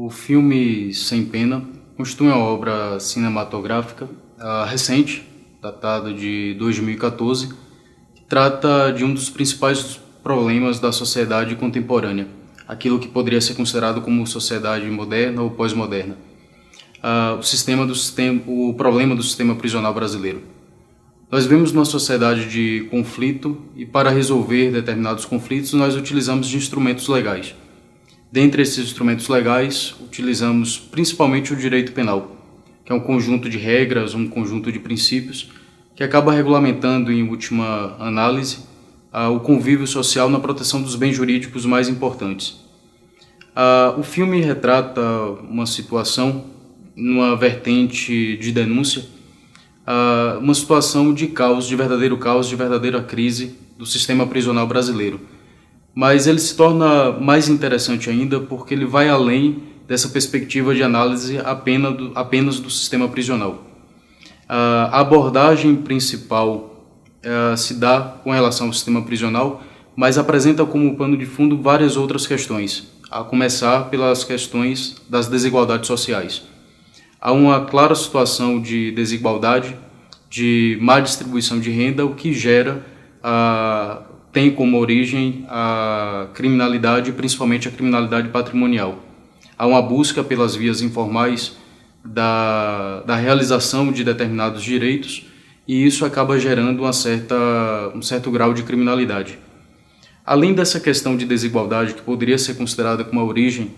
O filme Sem Pena constitui uma obra cinematográfica recente, datada de 2014, que trata de um dos principais problemas da sociedade contemporânea, aquilo que poderia ser considerado como sociedade moderna ou pós-moderna, o problema do sistema prisional brasileiro. Nós vivemos numa sociedade de conflito e para resolver determinados conflitos nós utilizamos de instrumentos legais. Dentre esses instrumentos legais, utilizamos principalmente o direito penal, que é um conjunto de regras, um conjunto de princípios, que acaba regulamentando, em última análise, o convívio social na proteção dos bens jurídicos mais importantes. O filme retrata uma situação, numa vertente de denúncia, uma situação de caos, de verdadeira crise do sistema prisional brasileiro. Mas ele se torna mais interessante ainda porque ele vai além dessa perspectiva de análise apenas do sistema prisional. A abordagem principal se dá com relação ao sistema prisional, mas apresenta como pano de fundo várias outras questões, a começar pelas questões das desigualdades sociais. Há uma clara situação de desigualdade, de má distribuição de renda, o que tem como origem a criminalidade, principalmente a criminalidade patrimonial. Há uma busca pelas vias informais da realização de determinados direitos e isso acaba gerando um certo grau de criminalidade. Além dessa questão de desigualdade, que poderia ser considerada como a origem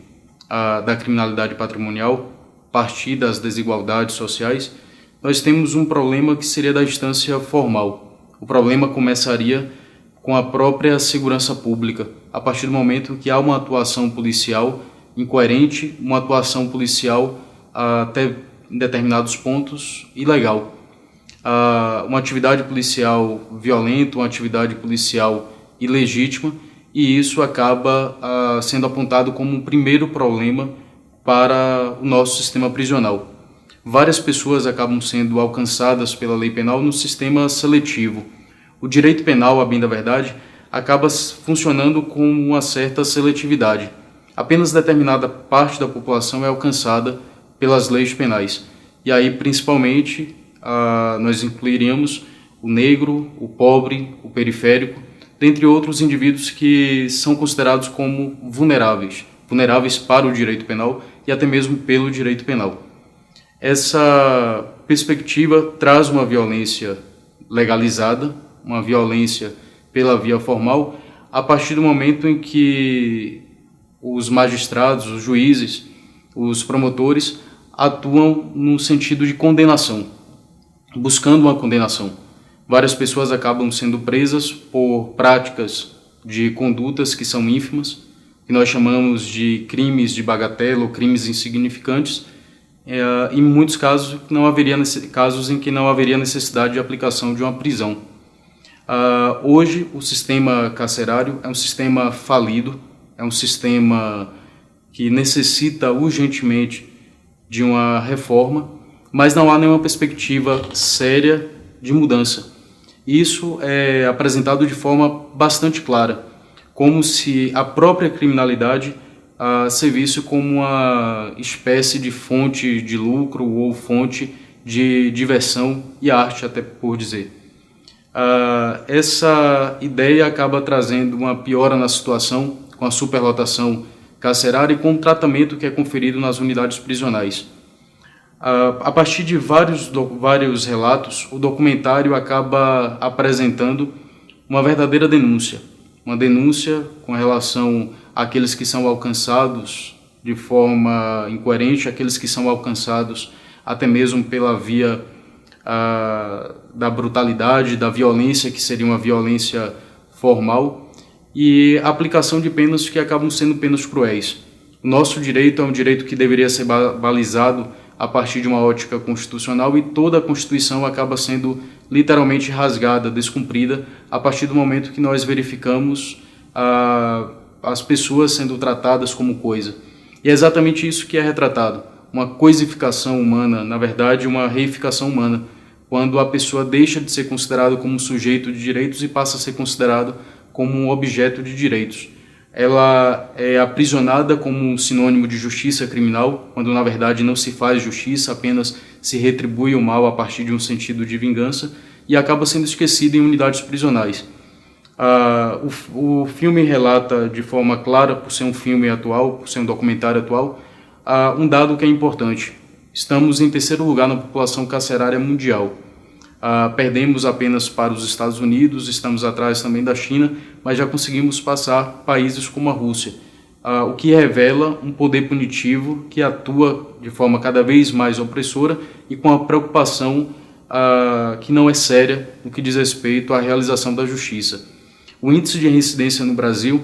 da criminalidade patrimonial, partir das desigualdades sociais, nós temos um problema que seria da instância formal. O problema começaria com a própria segurança pública, a partir do momento que há uma atuação policial incoerente, uma atuação policial até em determinados pontos ilegal. Uma atividade policial violenta, uma atividade policial ilegítima, e isso acaba sendo apontado como um primeiro problema para o nosso sistema prisional. Várias pessoas acabam sendo alcançadas pela lei penal no sistema seletivo. O direito penal, a bem da verdade, acaba funcionando com uma certa seletividade. Apenas determinada parte da população é alcançada pelas leis penais. E aí, principalmente, nós incluiríamos o negro, o pobre, o periférico, dentre outros indivíduos que são considerados como vulneráveis para o direito penal e até mesmo pelo direito penal. Essa perspectiva traz uma violência legalizada, uma violência pela via formal, a partir do momento em que os magistrados, os juízes, os promotores atuam no sentido de condenação, buscando uma condenação. Várias pessoas acabam sendo presas por práticas de condutas que são ínfimas, que nós chamamos de crimes de bagatela ou crimes insignificantes, em muitos casos em que não haveria necessidade de aplicação de uma prisão. Hoje, o sistema carcerário é um sistema falido, é um sistema que necessita urgentemente de uma reforma, mas não há nenhuma perspectiva séria de mudança. Isso é apresentado de forma bastante clara, como se a própria criminalidade servisse como uma espécie de fonte de lucro ou fonte de diversão e arte, até por dizer. Essa ideia acaba trazendo uma piora na situação com a superlotação carcerária e com o tratamento que é conferido nas unidades prisionais. A partir de vários relatos, o documentário acaba apresentando uma verdadeira denúncia, uma denúncia com relação àqueles que são alcançados de forma incoerente, aqueles que são alcançados até mesmo pela via da brutalidade, da violência, que seria uma violência formal, e a aplicação de penas que acabam sendo penas cruéis. O nosso direito é um direito que deveria ser balizado a partir de uma ótica constitucional e toda a Constituição acaba sendo literalmente rasgada, descumprida, a partir do momento que nós verificamos as pessoas sendo tratadas como coisa. E é exatamente isso que é retratado, uma coisificação humana, na verdade uma reificação humana, quando a pessoa deixa de ser considerada como um sujeito de direitos e passa a ser considerado como um objeto de direitos. ela é aprisionada como um sinônimo de justiça criminal, quando na verdade não se faz justiça, apenas se retribui o mal a partir de um sentido de vingança, e acaba sendo esquecida em unidades prisionais. O filme relata de forma clara, por ser um filme atual, por ser um documentário atual, um dado que é importante. Estamos em terceiro lugar na população carcerária mundial. Perdemos apenas para os Estados Unidos, estamos atrás também da China, mas já conseguimos passar países como a Rússia, o que revela um poder punitivo que atua de forma cada vez mais opressora e com a preocupação que não é séria no que diz respeito à realização da justiça. O índice de reincidência no Brasil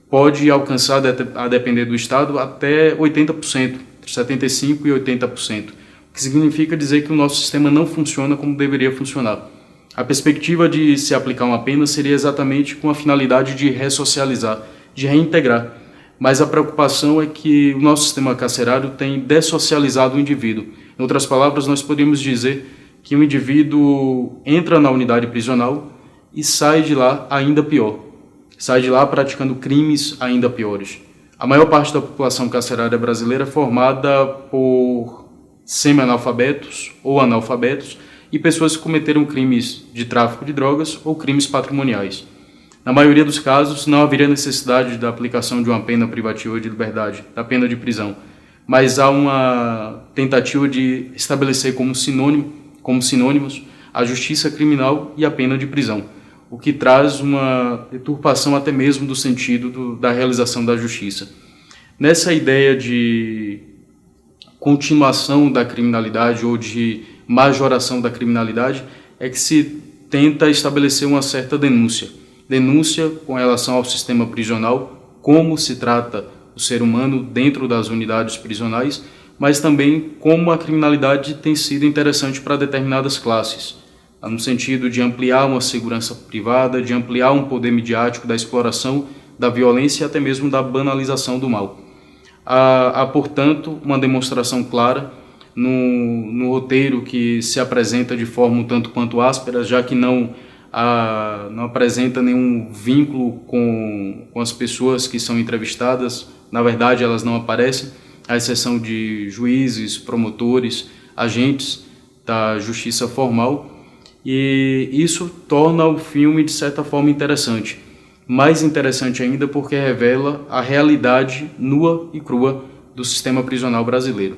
pode alcançar, a depender do estado, até 80%, entre 75% e 80%, o que significa dizer que o nosso sistema não funciona como deveria funcionar. A perspectiva de se aplicar uma pena seria exatamente com a finalidade de ressocializar, de reintegrar, mas a preocupação é que o nosso sistema carcerário tem dessocializado o indivíduo. Em outras palavras, nós poderíamos dizer que o indivíduo entra na unidade prisional e sai de lá ainda pior. Sai de lá praticando crimes ainda piores. A maior parte da população carcerária brasileira é formada por semi-analfabetos ou analfabetos e pessoas que cometeram crimes de tráfico de drogas ou crimes patrimoniais. Na maioria dos casos, não haveria necessidade da aplicação de uma pena privativa de liberdade, da pena de prisão, mas há uma tentativa de estabelecer como sinônimos a justiça criminal e a pena de prisão, o que traz uma deturpação até mesmo do sentido da realização da justiça. Nessa ideia de continuação da criminalidade ou de majoração da criminalidade é que se tenta estabelecer uma certa denúncia com relação ao sistema prisional, como se trata o ser humano dentro das unidades prisionais, mas também como a criminalidade tem sido interessante para determinadas classes, no sentido de ampliar uma segurança privada, de ampliar um poder midiático da exploração, da violência e até mesmo da banalização do mal. Há, portanto, uma demonstração clara no roteiro que se apresenta de forma um tanto quanto áspera, já que não apresenta nenhum vínculo com as pessoas que são entrevistadas. Na verdade, elas não aparecem, à exceção de juízes, promotores, agentes da justiça formal, e isso torna o filme, de certa forma, interessante. Mais interessante ainda porque revela a realidade nua e crua do sistema prisional brasileiro.